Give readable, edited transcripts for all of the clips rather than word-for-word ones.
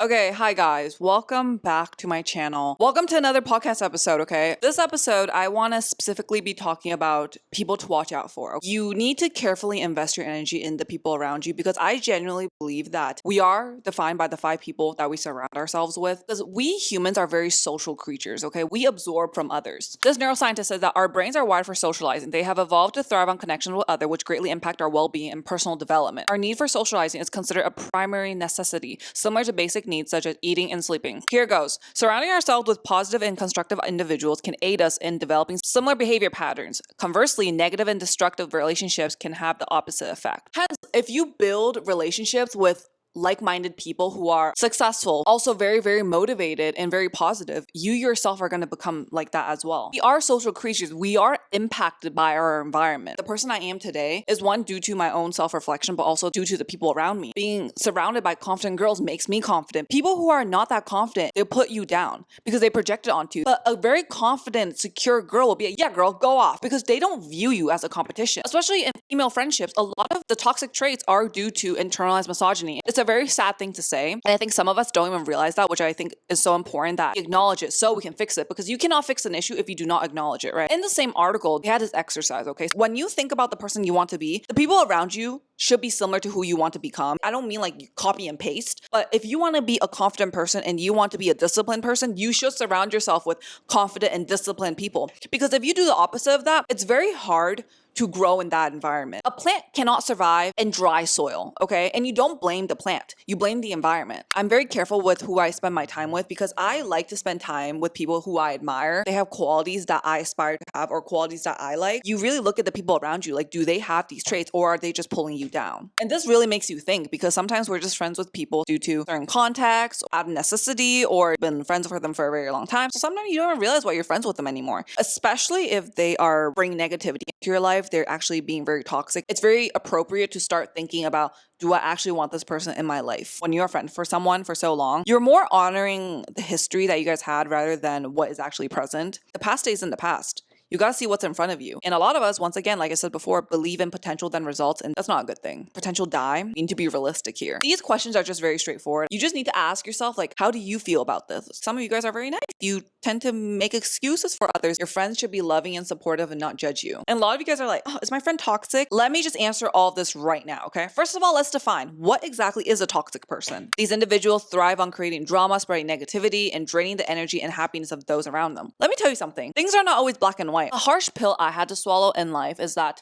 Okay, hi guys. Welcome back to my channel. Welcome to another podcast episode, okay? This episode, I want to specifically be talking about people to watch out for. You need to carefully invest your energy in the people around you because I genuinely believe that we are defined by the 5 people that we surround ourselves with because we humans are very social creatures, okay? We absorb from others. This neuroscientist says that our brains are wired for socializing. They have evolved to thrive on connections with others, which greatly impact our well-being and personal development. Our need for socializing is considered a primary necessity, similar to basic needs such as eating and sleeping. Here goes. Surrounding ourselves with positive and constructive individuals can aid us in developing similar behavior patterns. Conversely, negative and destructive relationships can have the opposite effect. Hence, if you build relationships with like-minded people who are successful, also very, very motivated and very positive, you yourself are going to become like that as well. We are social creatures. We are impacted by our environment. The person I am today is one due to my own self-reflection, but also due to the people around me. Being surrounded by confident girls makes me confident. People who are not that confident, they put you down because they project it onto you. But a very confident, secure girl will be like, yeah, girl, go off, because they don't view you as a competition. Especially in female friendships, a lot of the toxic traits are due to internalized misogyny. It's a very sad thing to say, and I think some of us don't even realize that, which I think is so important that we acknowledge it so we can fix it, because you cannot fix an issue if you do not acknowledge it, right? In the same article, they had this exercise, okay? So when you think about the person you want to be, the people around you should be similar to who you want to become. I don't mean like you copy and paste, but if you want to be a confident person and you want to be a disciplined person, you should surround yourself with confident and disciplined people. Because if you do the opposite of that, it's very hard to grow in that environment. A plant cannot survive in dry soil, okay? And you don't blame the plant, you blame the environment. I'm very careful with who I spend my time with because I like to spend time with people who I admire. They have qualities that I aspire to have or qualities that I like. You really look at the people around you, like, do they have these traits or are they just pulling you down? And this really makes you think, because sometimes we're just friends with people due to certain contacts, out of necessity, or been friends with them for a very long time. So sometimes you don't even realize why you're friends with them anymore, especially if they are bringing negativity into your life. They're actually being very toxic. It's very appropriate to start thinking about, do I actually want this person in my life? When you're a friend for someone for so long, you're more honoring the history that you guys had rather than what is actually present. The past stays in the past. You gotta see what's in front of you. And a lot of us, once again, like I said before, believe in potential then results, and that's not a good thing. Potential die. You need to be realistic here. These questions are just very straightforward. You just need to ask yourself, like, how do you feel about this? Some of you guys are very nice. You tend to make excuses for others. Your friends should be loving and supportive and not judge you. And a lot of you guys are like, oh, is my friend toxic? Let me just answer all of this right now, okay? First of all, let's define what exactly is a toxic person. These individuals thrive on creating drama, spreading negativity, and draining the energy and happiness of those around them. Let me tell you something. Things are not always black and white. A harsh pill I had to swallow in life is that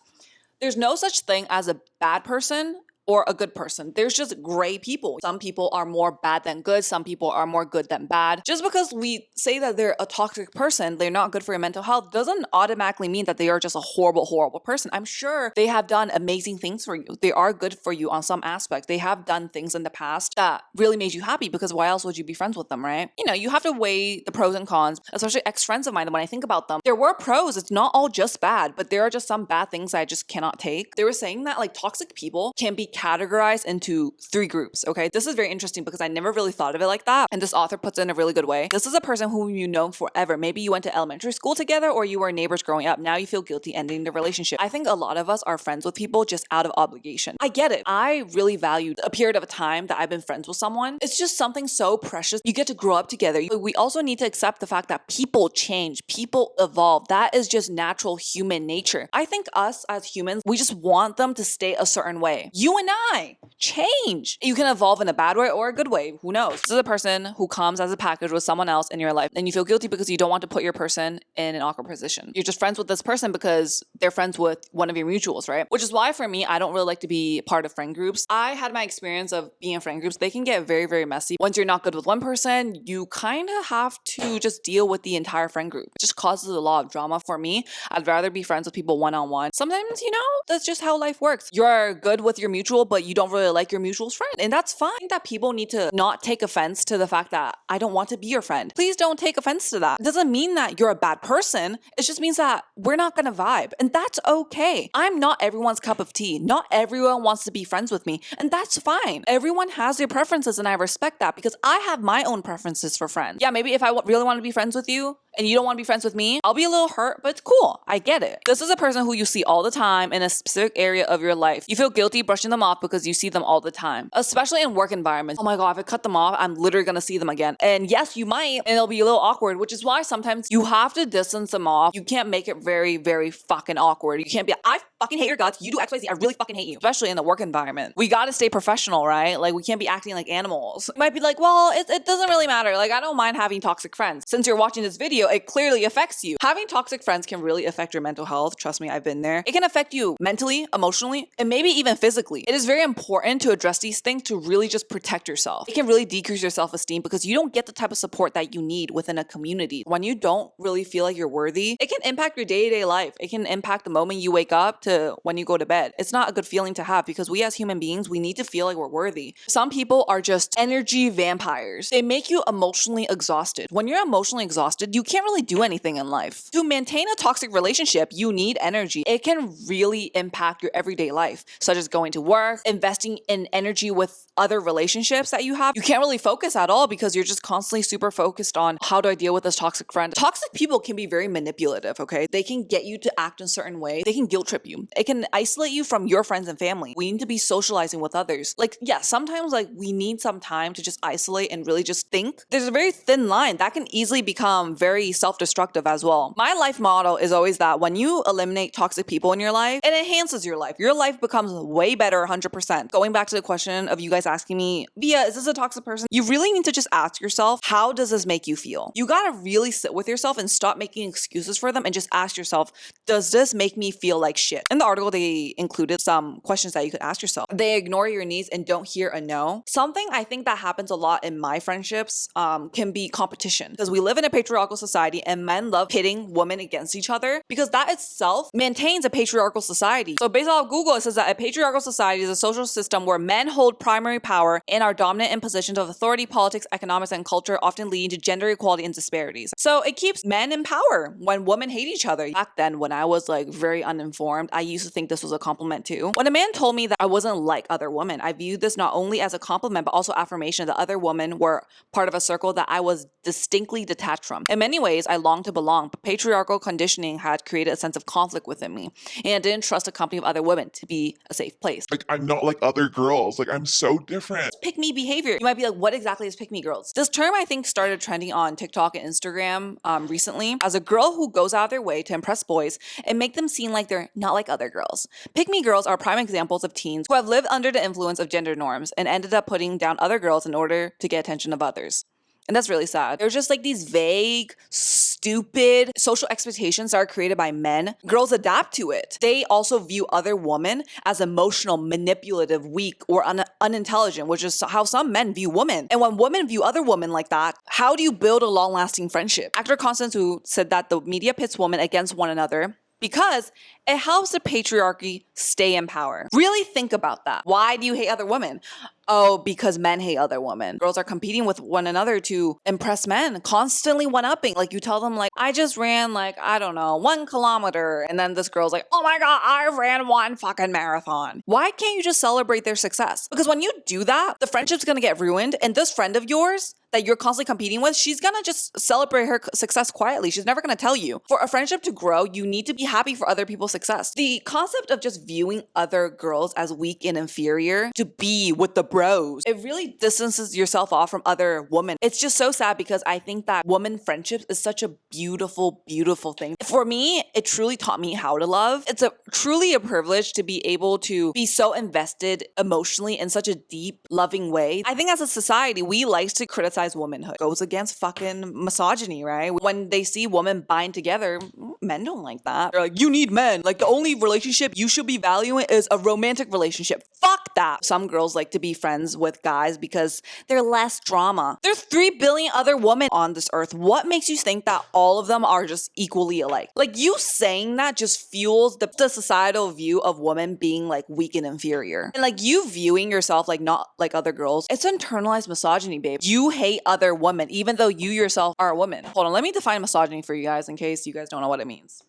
there's no such thing as a bad person or a good person. There's just gray people. Some people are more bad than good. Some people are more good than bad. Just because we say that they're a toxic person, they're not good for your mental health, doesn't automatically mean that they are just a horrible, horrible person. I'm sure they have done amazing things for you. They are good for you on some aspects. They have done things in the past that really made you happy, because why else would you be friends with them, right? You know, you have to weigh the pros and cons, especially ex-friends of mine. When I think about them, there were pros. It's not all just bad, but there are just some bad things I just cannot take. They were saying that like toxic people can be categorized into 3 groups, okay? This is very interesting because I never really thought of it like that, and this author puts it in a really good way. This is a person whom you know forever. Maybe you went to elementary school together or you were neighbors growing up. Now you feel guilty ending the relationship. I think a lot of us are friends with people just out of obligation. I get it. I really valued a period of time that I've been friends with someone. It's just something so precious. You get to grow up together. We also need to accept the fact that people change, people evolve. That is just natural human nature. I think us as humans, we just want them to stay a certain way. You and I change. You can evolve in a bad way or a good way. Who knows? This is a person who comes as a package with someone else in your life, and you feel guilty because you don't want to put your person in an awkward position. You're just friends with this person because they're friends with one of your mutuals, right? Which is why for me, I don't really like to be part of friend groups. I had my experience of being in friend groups. They can get very, very messy. Once you're not good with one person, you kind of have to just deal with the entire friend group. It just causes a lot of drama for me. I'd rather be friends with people one-on-one. Sometimes, you know, that's just how life works. You're good with your mutual, but you don't really like your mutual's friend, and that's fine. I think that people need to not take offense to the fact that I don't want to be your friend. Please don't take offense to that. It doesn't mean that you're a bad person. It just means that we're not gonna vibe, and that's okay. I'm not everyone's cup of tea. Not everyone wants to be friends with me, and that's fine. Everyone has their preferences, and I respect that because I have my own preferences for friends. Yeah, maybe if I really want to be friends with you, and you don't want to be friends with me, I'll be a little hurt, but it's cool. I get it. This is a person who you see all the time in a specific area of your life. You feel guilty brushing them off because you see them all the time, especially in work environments. Oh my God, if I cut them off, I'm literally going to see them again. And yes, you might, and it'll be a little awkward, which is why sometimes you have to distance them off. You can't make it very, very fucking awkward. You can't be, I fucking hate your guts. You do XYZ. I really fucking hate you, especially in the work environment. We got to stay professional, right? Like, we can't be acting like animals. You might be like, well, it doesn't really matter. Like, I don't mind having toxic friends. Since you're watching this video, it clearly affects you. Having toxic friends can really affect your mental health. Trust me, I've been there. It can affect you mentally, emotionally, and maybe even physically. It is very important to address these things to really just protect yourself. It can really decrease your self-esteem because you don't get the type of support that you need within a community. When you don't really feel like you're worthy, it can impact your day-to-day life. It can impact the moment you wake up to when you go to bed. It's not a good feeling to have because we as human beings, we need to feel like we're worthy. Some people are just energy vampires. They make you emotionally exhausted. When you're emotionally exhausted, you can't really do anything in life. To maintain a toxic relationship, you need energy. It can really impact your everyday life, such as going to work, investing in energy with other relationships that you have. You can't really focus at all because you're just constantly super focused on how do I deal with this toxic friend. Toxic people can be very manipulative, okay? They can get you to act in a certain way. They can guilt trip you. It can isolate you from your friends and family. We need to be socializing with others. Like, yeah, sometimes like we need some time to just isolate and really just think. There's a very thin line that can easily become very self-destructive as well. My life motto is always that when you eliminate toxic people in your life, it enhances your life. Your life becomes way better 100%. Going back to the question of you guys asking me, Via, is this a toxic person? You really need to just ask yourself, how does this make you feel? You gotta really sit with yourself and stop making excuses for them and just ask yourself, does this make me feel like shit? In the article, they included some questions that you could ask yourself. They ignore your needs and don't hear a no. Something I think that happens a lot in my friendships can be competition, because we live in a patriarchal society and men love pitting women against each other because that itself maintains a patriarchal society. So based off Google, it says that a patriarchal society is a social system where men hold primary power and are dominant in positions of authority, politics, economics, and culture, often leading to gender equality and disparities. So it keeps men in power when women hate each other. Back then, when I was like very uninformed, I used to think this was a compliment too. When a man told me that I wasn't like other women, I viewed this not only as a compliment, but also affirmation that other women were part of a circle that I was distinctly detached from. In many ways, I longed to belong, but patriarchal conditioning had created a sense of conflict within me, and I didn't trust a company of other women to be a safe place. Like, I'm not like other girls. Like, I'm so different. Pick me behavior. You might be like, what exactly is pick me girls? This term I think started trending on TikTok and Instagram recently as a girl who goes out of their way to impress boys and make them seem like they're not like other girls. Pick me girls are prime examples of teens who have lived under the influence of gender norms and ended up putting down other girls in order to get attention of others. And that's really sad. There's just like these vague, stupid social expectations that are created by men. Girls adapt to it. They also view other women as emotional, manipulative, weak, or unintelligent, which is how some men view women. And when women view other women like that, how do you build a long-lasting friendship? Actor Constance Wu said that the media pits women against one another because it helps the patriarchy stay in power. Really think about that. Why do you hate other women? Oh, because men hate other women. Girls are competing with one another to impress men, constantly one-upping. Like, you tell them, like, I just ran, like, I don't know, 1 kilometer. And then this girl's like, oh my God, I ran 1 fucking marathon. Why can't you just celebrate their success? Because when you do that, the friendship's gonna get ruined. And this friend of yours that you're constantly competing with, she's gonna just celebrate her success quietly. She's never gonna tell you. For a friendship to grow, you need to be happy for other people's success. The concept of just viewing other girls as weak and inferior to be with the bros, it really distances yourself off from other women. It's just so sad because I think that woman friendships is such a beautiful, beautiful thing. For me, it truly taught me how to love. It's truly a privilege to be able to be so invested emotionally in such a deep, loving way. I think as a society, we like to criticize womanhood. It goes against fucking misogyny, right? When they see women bind together, men don't like that. They're like, you need men. Like, the only relationship you should be valuing is a romantic relationship. Fuck that. Some girls like to be friends with guys because they're less drama. There's 3 billion other women on this earth. What makes you think that all of them are just equally alike? Like, you saying that just fuels the societal view of women being like weak and inferior. And like, you viewing yourself like not like other girls, it's internalized misogyny, babe. You hate other women even though you yourself are a woman. Hold on, let me define misogyny for you guys in case you guys don't know what it means.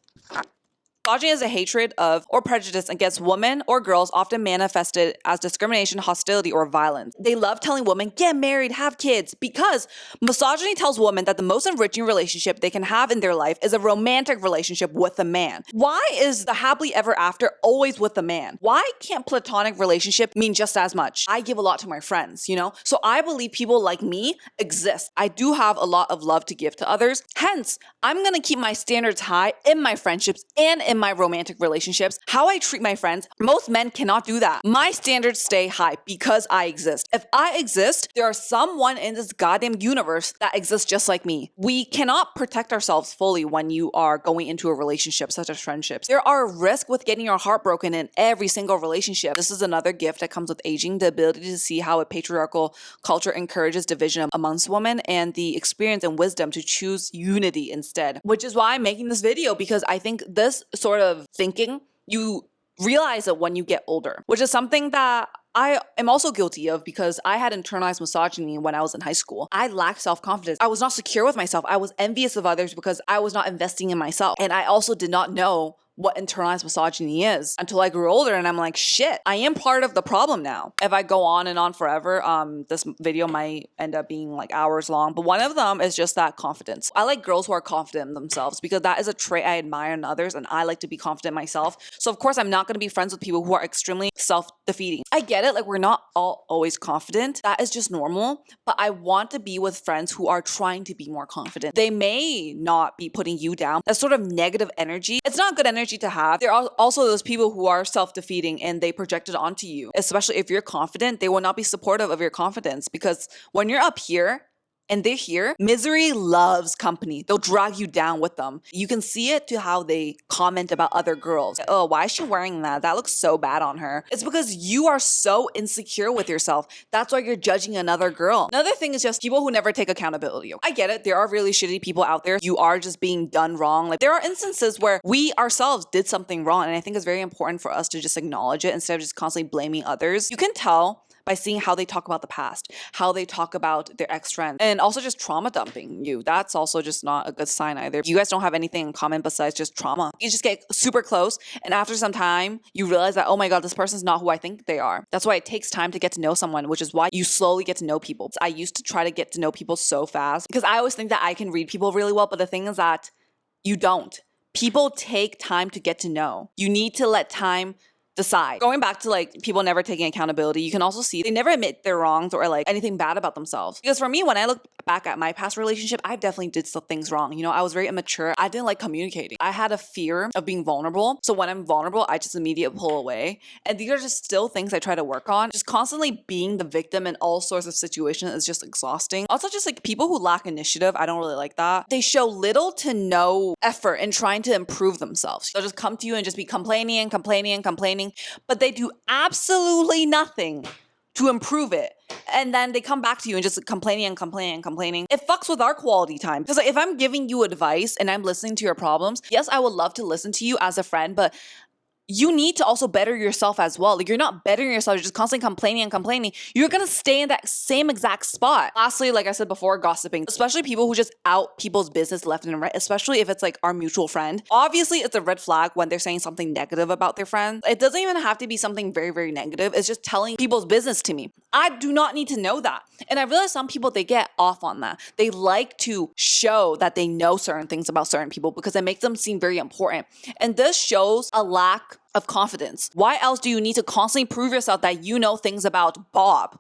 Misogyny is a hatred of or prejudice against women or girls, often manifested as discrimination, hostility, or violence. They love telling women, get married, have kids, because misogyny tells women that the most enriching relationship they can have in their life is a romantic relationship with a man. Why is the happily ever after always with a man? Why can't platonic relationship mean just as much? I give a lot to my friends, you know? So I believe people like me exist. I do have a lot of love to give to others. Hence, I'm gonna keep my standards high in my friendships and in my romantic relationships. How I treat my friends, most men cannot do that. My standards stay high because I exist. If I exist, there are someone in this goddamn universe that exists just like me. We cannot protect ourselves fully when you are going into a relationship such as friendships. There are risks with getting your heart broken in every single relationship. This is another gift that comes with aging, the ability to see how a patriarchal culture encourages division amongst women and the experience and wisdom to choose unity instead. Which is why I'm making this video, because I think this sort of thinking, you realize it when you get older, which is something that I am also guilty of because I had internalized misogyny when I was in high school. I lacked self-confidence. I was not secure with myself. I was envious of others because I was not investing in myself. And I also did not know what internalized misogyny is until I grew older, and I'm like, shit, I am part of the problem now. If I go on and on forever, this video might end up being like hours long, but one of them is just that confidence. I like girls who are confident in themselves because that is a trait I admire in others, and I like to be confident myself. So of course I'm not going to be friends with people who are extremely self-defeating. I get it, like we're not all always confident. That is just normal, but I want to be with friends who are trying to be more confident. They may not be putting you down. That sort of negative energy, it's not good energy to have. There are also those people who are self-defeating and they project it onto you. Especially if you're confident, they will not be supportive of your confidence, because when you're up here and they're here, misery loves company. They'll drag you down with them. You can see it to how they comment about other girls. Oh, why is she wearing that? That looks so bad on her. It's because you are so insecure with yourself. That's why you're judging another girl. Another thing is just people who never take accountability. I get it. There are really shitty people out there. You are just being done wrong. Like there are instances where we ourselves did something wrong. And I think it's very important for us to just acknowledge it instead of just constantly blaming others. You can tell by seeing how they talk about the past, how they talk about their ex-friends, and also just trauma dumping you. That's also just not a good sign either. You guys don't have anything in common besides just trauma. You just get super close, and after some time, you realize that, oh my god, this person's not who I think they are. That's why it takes time to get to know someone, which is why you slowly get to know people. I used to try to get to know people so fast because I always think that I can read people really well, but the thing is that you don't. People take time to get to know. You need to let time decide. Going back to like people never taking accountability, you can also see they never admit their wrongs or like anything bad about themselves. Because for me, when I look back at my past relationship, I definitely did some things wrong. You know, I was very immature. I didn't like communicating. I had a fear of being vulnerable. So when I'm vulnerable, I just immediately pull away. And these are just still things I try to work on. Just constantly being the victim in all sorts of situations is just exhausting. Also, just like people who lack initiative, I don't really like that. They show little to no effort in trying to improve themselves. They'll just come to you and just be complaining and complaining and complaining, but they do absolutely nothing to improve it. And then they come back to you and just complaining and complaining and complaining. It fucks with our quality time. Because like, if I'm giving you advice and I'm listening to your problems, yes, I would love to listen to you as a friend, but you need to also better yourself as well. Like you're not bettering yourself, you're just constantly complaining and complaining. You're gonna stay in that same exact spot. Lastly, like I said before, gossiping, especially people who just out people's business left and right, especially if it's like our mutual friend. Obviously, it's a red flag when they're saying something negative about their friends. It doesn't even have to be something very, very negative. It's just telling people's business to me. I do not need to know that. And I realize some people, they get off on that. They like to show that they know certain things about certain people because it makes them seem very important. And this shows a lack of confidence. Why else do you need to constantly prove yourself that you know things about Bob?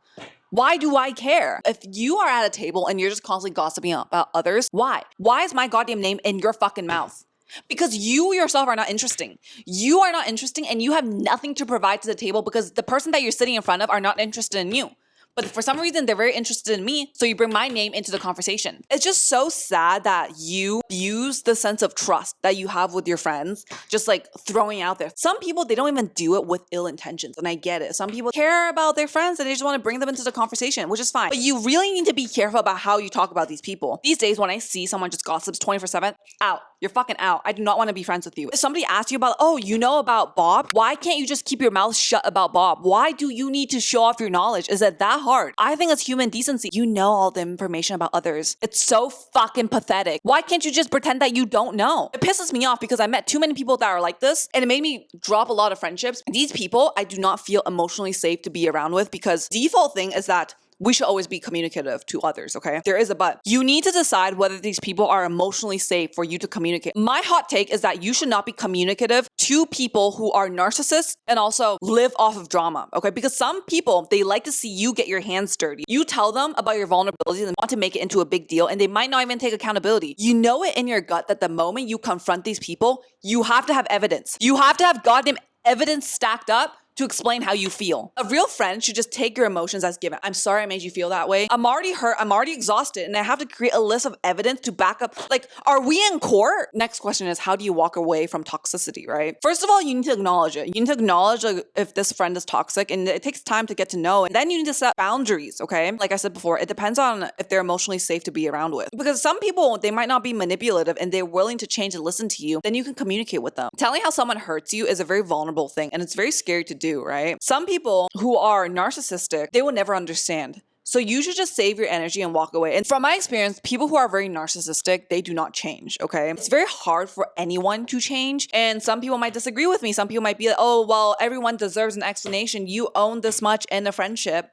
Why do I care? If you are at a table and you're just constantly gossiping about others, why? Why is my goddamn name in your fucking mouth? Because you yourself are not interesting. You are not interesting and you have nothing to provide to the table because the person that you're sitting in front of are not interested in you. But for some reason, they're very interested in me, so you bring my name into the conversation. It's just so sad that you use the sense of trust that you have with your friends, just like throwing out there. Some people, they don't even do it with ill intentions, and I get it. Some people care about their friends and they just want to bring them into the conversation, which is fine. But you really need to be careful about how you talk about these people. These days, when I see someone just gossips 24/7, out. You're fucking out. I do not want to be friends with you. If somebody asks you about, oh, you know about Bob? Why can't you just keep your mouth shut about Bob? Why do you need to show off your knowledge? Is it that hard? I think it's human decency. You know all the information about others. It's so fucking pathetic. Why can't you just pretend that you don't know? It pisses me off because I met too many people that are like this, and it made me drop a lot of friendships. These people I do not feel emotionally safe to be around with because default thing is that we should always be communicative to others, okay? There is a but. You need to decide whether these people are emotionally safe for you to communicate. My hot take is that you should not be communicative to people who are narcissists and also live off of drama, okay? Because some people, they like to see you get your hands dirty. You tell them about your vulnerabilities and want to make it into a big deal, and they might not even take accountability. You know it in your gut that the moment you confront these people, you have to have evidence. You have to have goddamn evidence stacked up to explain how you feel. A real friend should just take your emotions as given. I'm sorry I made you feel that way. I'm already hurt. I'm already exhausted. And I have to create a list of evidence to back up. Like, are we in court? Next question is, how do you walk away from toxicity, right? First of all, you need to acknowledge it. You need to acknowledge like, if this friend is toxic, and it takes time to get to know. And then you need to set boundaries, okay? Like I said before, it depends on if they're emotionally safe to be around with. Because some people, they might not be manipulative and they're willing to change and listen to you. Then you can communicate with them. Telling how someone hurts you is a very vulnerable thing, and it's very scary to do, right? Some people who are narcissistic, they will never understand. So you should just save your energy and walk away. And from my experience, people who are very narcissistic, they do not change, okay? It's very hard for anyone to change. And some people might disagree with me. Some people might be like, oh, well, everyone deserves an explanation. You own this much in a friendship.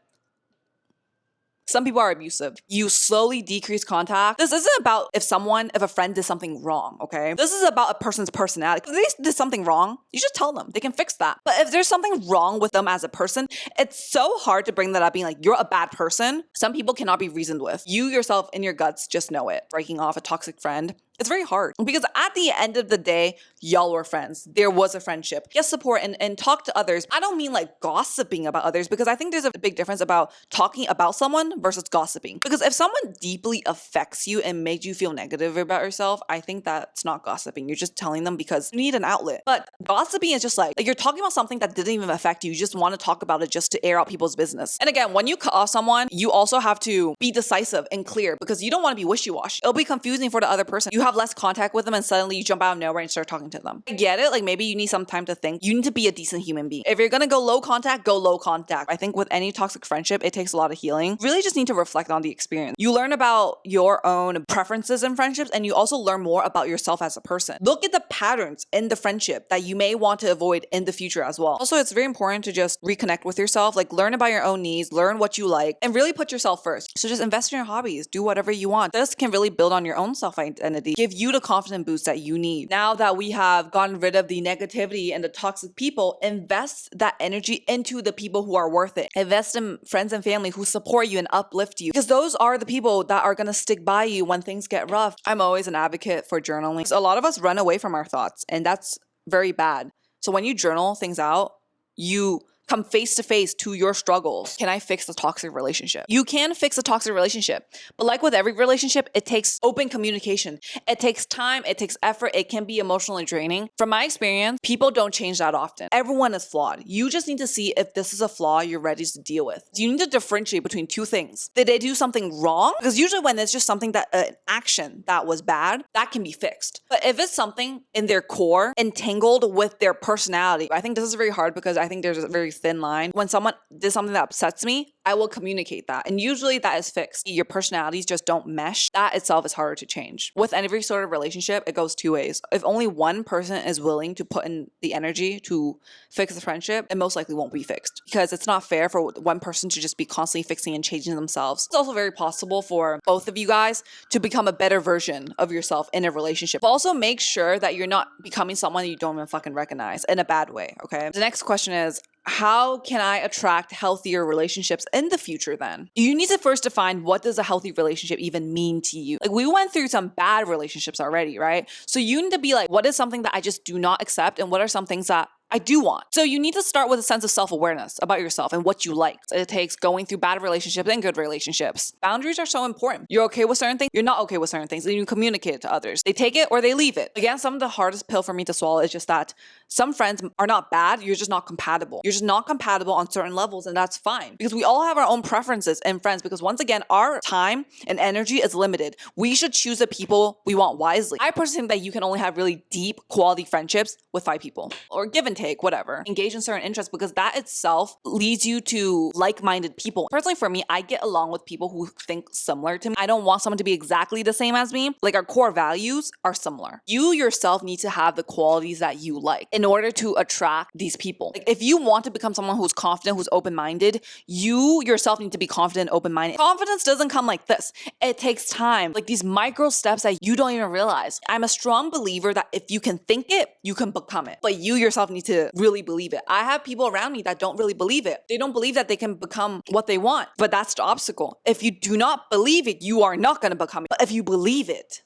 Some people are abusive. You slowly decrease contact. This isn't about if a friend did something wrong, okay? This is about a person's personality. If they did something wrong, you just tell them. They can fix that. But if there's something wrong with them as a person, it's so hard to bring that up being like, you're a bad person. Some people cannot be reasoned with. You yourself in your guts just know it. Breaking off a toxic friend, it's very hard because at the end of the day, y'all were friends. There was a friendship. Yes, support and talk to others. I don't mean like gossiping about others because I think there's a big difference about talking about someone versus gossiping. Because if someone deeply affects you and made you feel negative about yourself, I think that's not gossiping. You're just telling them because you need an outlet. But gossiping is just like you're talking about something that didn't even affect you. You just want to talk about it just to air out people's business. And again, when you cut off someone, you also have to be decisive and clear because you don't want to be wishy-washy. It'll be confusing for the other person. You have less contact with them and suddenly you jump out of nowhere and start talking to them. I get it. Like maybe you need some time to think. You need to be a decent human being. If you're going to go low contact, go low contact. I think with any toxic friendship, it takes a lot of healing. Really just need to reflect on the experience. You learn about your own preferences in friendships and you also learn more about yourself as a person. Look at the patterns in the friendship that you may want to avoid in the future as well. Also, it's very important to just reconnect with yourself, like learn about your own needs, learn what you like, and really put yourself first. So just invest in your hobbies, do whatever you want. This can really build on your own self-identity, give you the confidence boost that you need. Now that we have gotten rid of the negativity and the toxic people, invest that energy into the people who are worth it. Invest in friends and family who support you and uplift you because those are the people that are going to stick by you when things get rough. I'm always an advocate for journaling. So a lot of us run away from our thoughts and that's very bad. So when you journal things out, you come face to face to your struggles. Can I fix the toxic relationship? You can fix a toxic relationship, but like with every relationship, it takes open communication. It takes time, it takes effort, it can be emotionally draining. From my experience, people don't change that often. Everyone is flawed. You just need to see if this is a flaw you're ready to deal with. You need to differentiate between two things. Did they do something wrong? Because usually when it's just something that, an action that was bad, that can be fixed. But if it's something in their core, entangled with their personality, I think this is very hard because I think there's a very thin line. When someone did something that upsets me, I will communicate that. And usually that is fixed. Your personalities just don't mesh. That itself is harder to change. With every sort of relationship, it goes two ways. If only one person is willing to put in the energy to fix the friendship, it most likely won't be fixed because it's not fair for one person to just be constantly fixing and changing themselves. It's also very possible for both of you guys to become a better version of yourself in a relationship. But also make sure that you're not becoming someone you don't even fucking recognize in a bad way, okay? The next question is, how can I attract healthier relationships in the future then? You need to first define what does a healthy relationship even mean to you? Like we went through some bad relationships already, right? So you need to be like, what is something that I just do not accept and what are some things that I do want. So you need to start with a sense of self-awareness about yourself and what you like. It takes going through bad relationships and good relationships. Boundaries are so important. You're okay with certain things, you're not okay with certain things, and you communicate it to others. They take it or they leave it. Again, some of the hardest pill for me to swallow is just that some friends are not bad, you're just not compatible. You're just not compatible on certain levels, and that's fine. Because we all have our own preferences in friends, because once again, our time and energy is limited. We should choose the people we want wisely. I personally think that you can only have really deep quality friendships with 5 people, or give and take, whatever. Engage in certain interests, because that itself leads you to like-minded people. Personally, for me, I get along with people who think similar to me. I don't want someone to be exactly the same as me. Like, our core values are similar. You yourself need to have the qualities that you like in order to attract these people. Like, if you want to become someone who's confident, who's open-minded, you yourself need to be confident, open-minded. Confidence doesn't come like this. It takes time. Like, these micro steps that you don't even realize. I'm a strong believer that if you can think it, you can become it. But you yourself need to really believe it. I have people around me that don't really believe it. They don't believe that they can become what they want. But that's the obstacle. If you do not believe it, you are not going to become it. But if you believe it,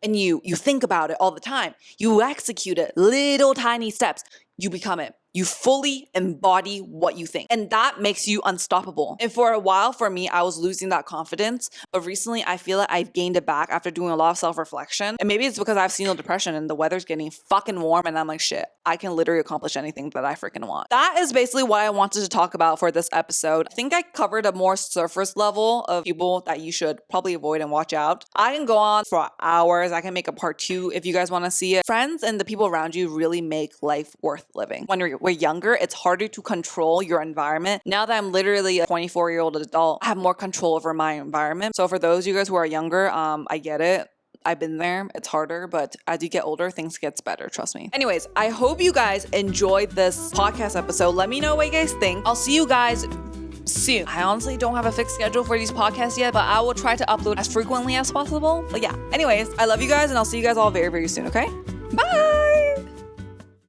and you think about it all the time, you execute it, little tiny steps, you become it. You fully embody what you think. And that makes you unstoppable. And for a while, for me, I was losing that confidence. But recently, I feel like I've gained it back after doing a lot of self-reflection. And maybe it's because I have senile depression and the weather's getting fucking warm. And I'm like, shit, I can literally accomplish anything that I freaking want. That is basically what I wanted to talk about for this episode. I think I covered a more surface level of people that you should probably avoid and watch out. I can go on for hours. I can make a part 2 if you guys want to see it. Friends and the people around you really make life worth living. When we're younger, it's harder to control your environment. Now that I'm literally a 24-year-old adult, I have more control over my environment. So for those of you guys who are younger, I get it. I've been there. It's harder, but as you get older, things gets better. Trust me. Anyways, I hope you guys enjoyed this podcast episode. Let me know what you guys think. I'll see you guys soon. I honestly don't have a fixed schedule for these podcasts yet, but I will try to upload as frequently as possible. But yeah, anyways, I love you guys, and I'll see you guys all very, very soon, okay? Bye!